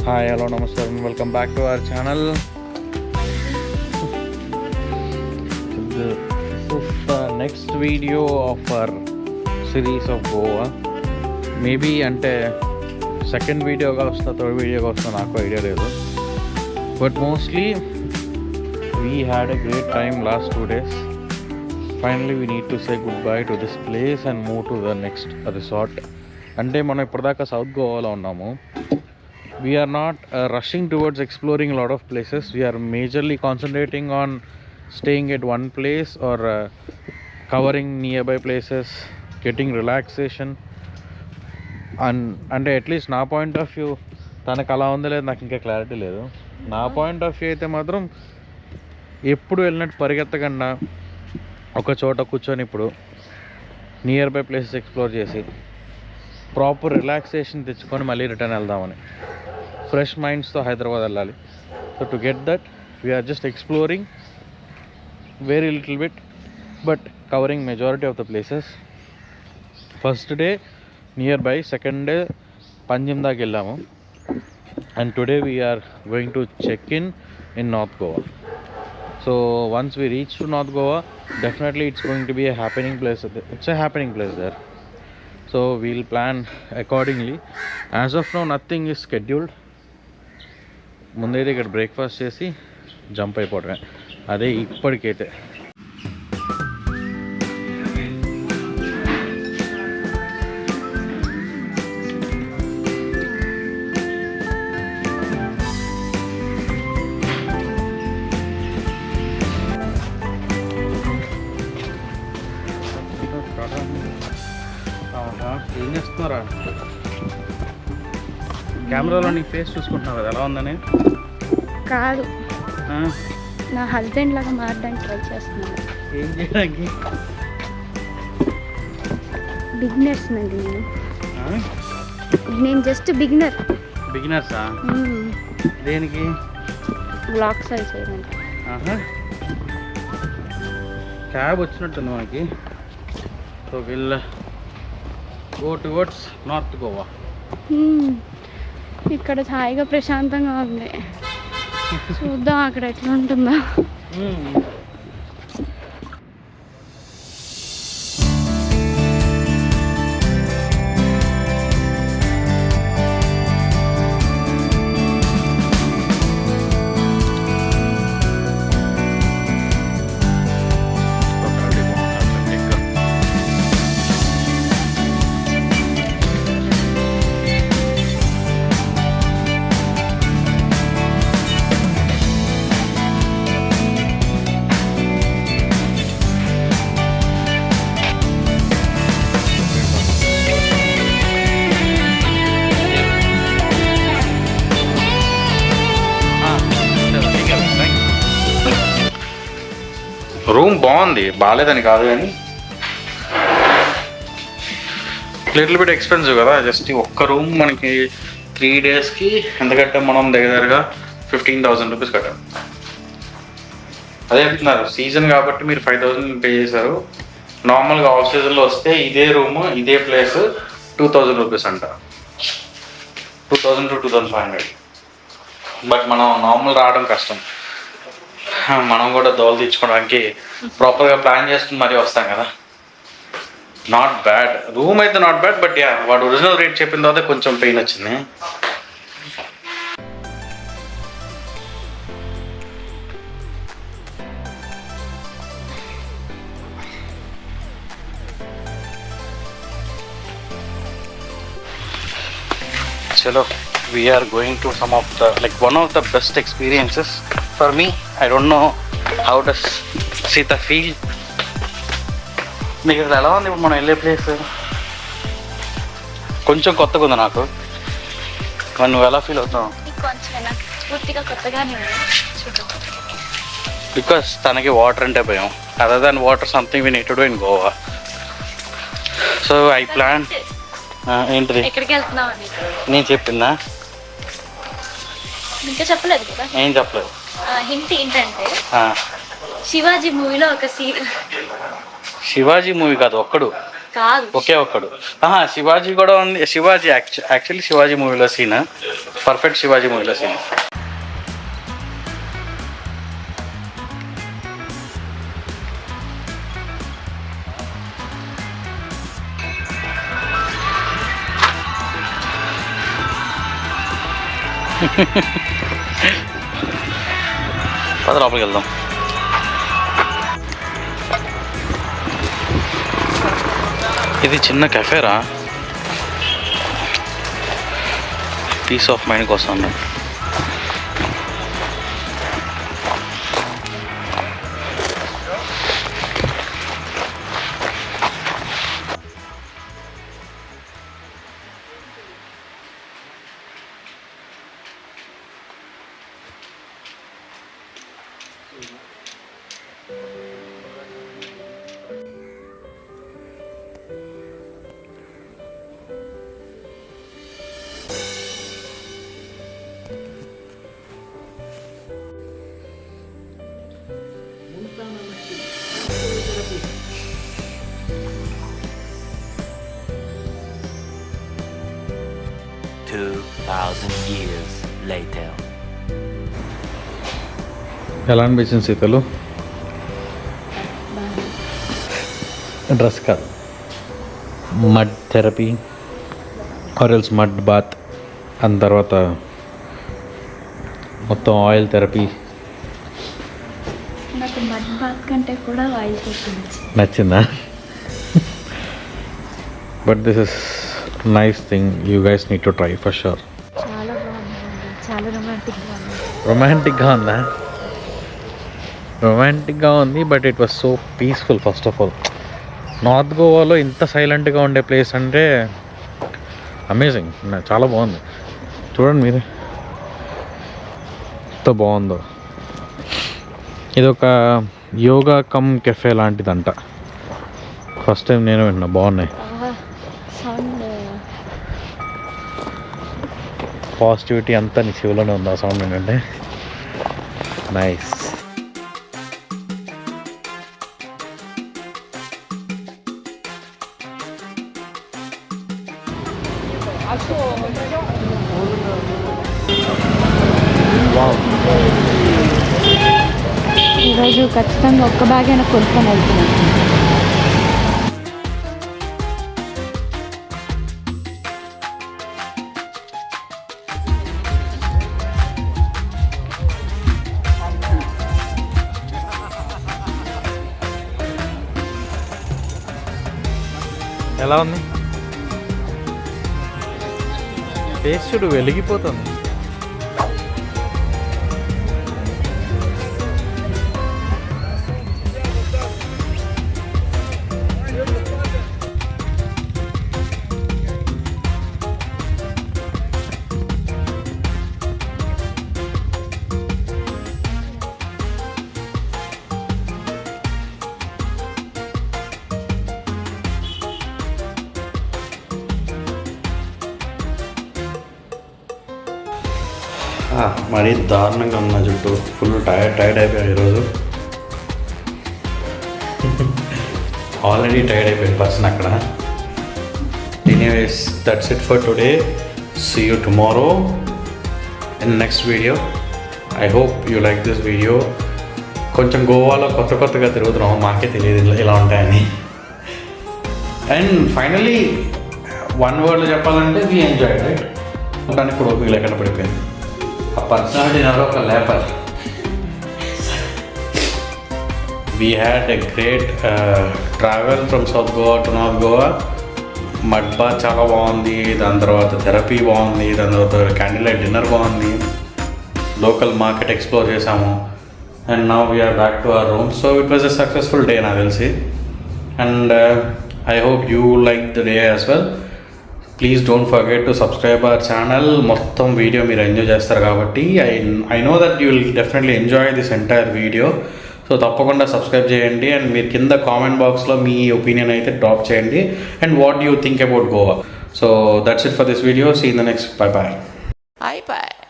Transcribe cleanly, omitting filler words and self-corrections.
Hi, hello, namaskar and welcome back to our channel. This is the next video of our series of Goa. Maybe ante second video ga vasta third video ga vasta naaku idea ledu, but mostly we had a great time last 2 days. Finally we need to say goodbye to this place and move to the next resort. Ante మనం ఇప్పటిదాకా south గోవాలో ఉన్నాము. We are not rushing towards exploring a lot of places. We are majorly concentrating on staying at one place or covering nearby places, getting relaxation. And at least na point of view తనకు అలా ఉందో లేదు నాకు ఇంకా clarity లేదు. నా point of view అయితే మాత్రం ఎప్పుడు వెళ్ళినట్టు పరిగెత్తకుండా ఒక చోట కూర్చొని ఇప్పుడు నియర్ బై ప్లేసెస్ ఎక్స్ప్లోర్ చేసి ప్రాపర్ రిలాక్సేషన్ తెచ్చుకొని మళ్ళీ రిటర్న్ వెళ్దామని ఫ్రెష్ మైండ్స్తో హైదరాబాద్ వెళ్ళాలి. So to get that we're just exploring very little bit but covering majority of the places. First day nearby, second day Panjim దాకా వెళ్ళాము. And today we're going to check in north Goa. So once we reach to North Goa, definitely it's going to be a happening place. It's a happening place there. So we'll plan accordingly. As of now nothing is scheduled. ముందైతే ఇక్కడ breakfast చేసి jump అయిపోవడమే, అదే ఇప్పటికైతే. ఏం చేస్తున్నారా? కెమెరాలో నీ face చూసుకుంటున్నావు కదా, ఎలా ఉందని? కాదు, నా హస్బెండ్ లాగా మారడానికి ట్రై చేస్తున్నాను. ఏం చేయడానికి? బిగినర్స్ అండి నేను జస్ట్ బిగినర్. బిగినర్సా? దేనికి? వ్లాగ్స్ అవి చేయడానికి. క్యాబ్ వచ్చినట్టుంది మనకి. So will go towards north Goa. ఇక్కడ హాయిగా ప్రశాంతంగా ఉంది, చూద్దాం అక్కడ ఎట్లా ఉంటుందా. రూమ్ బాగుంది, బాగాలేదని కాదు కానీ లిటిల్ బిట్ ఎక్స్పెన్సివ్ కదా. జస్ట్ ఒక్క రూమ్ మనకి 3 డేస్కి ఎందుకంటే మనం దగ్గరగా 15,000 రూపీస్ కట్టాం. అదే చెప్తున్నారు, సీజన్ కాబట్టి మీరు 5,000 పే చేశారు. నార్మల్గా ఆఫ్ సీజన్లో వస్తే ఇదే రూమ్ ఇదే ప్లేస్ 2,000 రూపీస్ అంట, 2,000 to 2,500. బట్ మనం నార్మల్ రావడం కష్టం, మనం కూడా దోలు తెచ్చుకోవడానికి ప్రాపర్గా ప్లాన్ చేసుకుని మరీ వస్తాం కదా. నాట్ బ్యాడ్, రూమ్ అయితే నాట్ బ్యాడ్, బట్ యా వాడు ఒరిజినల్ రేట్ చెప్పిన తర్వాత కొంచెం పెయిన్ వచ్చింది. Chalo, we are going to some of the, like one of the best experiences for me. I don't know how does Sita feel. మీకు ఇక్కడ ఎలా ఉంది ఇప్పుడు మనం వెళ్ళే ప్లేస్? కొంచెం కొత్తగా ఉంది నాకు. మరి నువ్వు ఎలా ఫీల్ అవుతావు? బికాస్ తనకి వాటర్ అంటే భయం. Other than water something we need to do in Goa. So I plan. ఏంటిది? ఎక్కడికి వెళ్తున్నావు? నేను చెప్పిందా? ఇంకా చెప్పలేదు కదా. ఏం చెప్పలేదు. హింట్ ఏంటంటే శివాజీ మూవీలో ఒక సీన్. శివాజీ మూవీ కాదు, ఒక్కడు కాదు, ఒకే ఒక్కడు. శివాజీ కూడా ఉంది. శివాజీ యాక్చువల్లీ శివాజీ మూవీలో సీన్, పర్ఫెక్ట్ శివాజీ మూవీలో సీన్. పద లోపలికి వెళ్దాం. ఇది చిన్న కెఫేరా, పీస్ ఆఫ్ మైండ్ కోసం. years later. ఎలా అనిపించింది సీతలు? డ్రెస్ కాదు, mud therapy or else mud bath, and తర్వాత మొత్తం ఆయిల్ థెరపీ. నాకు మడ్ బాత్ కంటే కూడా ఆయిల్ థెరపీ నచ్చిందా? But this is nice thing, you guys need to try for sure. చాలా బాగుంది, చాలా రొమాంటిక్గా ఉంది. రొమాంటిక్గా ఉందా? రొమాంటిక్గా ఉంది, but it was so peaceful. First of all north గోవాలో ఇంత సైలెంట్గా ఉండే ప్లేస్ అంటే అమేజింగ్, చాలా బాగుంది. చూడండి మీరు ఎంత బాగుందో. ఇది ఒక యోగా కమ్ కెఫే లాంటిదంట. ఫస్ట్ టైం నేను విన్నా, బాగున్నాయి. సౌండ్ పాజిటివిటీ అంతా నీ చెవిలోనే ఉంది. ఆ సౌండ్ ఏంటంటే నైస్. ఈరోజు ఖచ్చితంగా ఒక్క బ్యాగ్ అయినా కొనుక్కొని వెళ్తున్నాను. ఎలా ఉంది టేస్ట్? చూడు, వెలిగిపోతుంది. మరీ దారుణంగా ఉన్న జుట్టు, ఫుల్ టైర్డ్ అయిపోయాను ఈరోజు. ఆల్రెడీ టైర్డ్ అయిపోయిన పర్సన్ అక్కడ. Anyways, that's it for today. See you tomorrow in next video. I hope you like this video. కొంచెం గోవాలో కొత్తగా తిరుగుతున్నాము, మాకే తెలియదు ఇలా ఉంటాయని. అండ్ ఫైనలీ వన్ వర్డ్లో చెప్పాలంటే వీ ఎంజాయ్ రైట్ దానికి కూడా ఓపిక లేకుండా పడిపోయింది. ఆ పర్సనాలిటీ ఎవరో ఒక లేపర్. We had a great travel from south Goa to north Goa. Mud bath చాలా బాగుంది, దాని తర్వాత థెరపీ బాగుంది, దాని తర్వాత క్యాండిల్ లైట్ డిన్నర్ బాగుంది, లోకల్ మార్కెట్ ఎక్స్ప్లోర్ చేసాము. And now we're back to our room. So it was a successful day నాకు తెలిసి. And I hope you like the day as well. Please don't forget to subscribe our channel. మొత్తం video మీరు enjoy చేస్తారు కాబట్టి I know that you will definitely enjoy this entire video. So తప్పకుండా subscribe చేయండి. And మీరు కింద comment బాక్స్లో మీ ఒపీనియన్ అయితే డ్రాప్ చేయండి. And what you think about Goa. So that's it for this video. See in the next. Bye bye. iPad.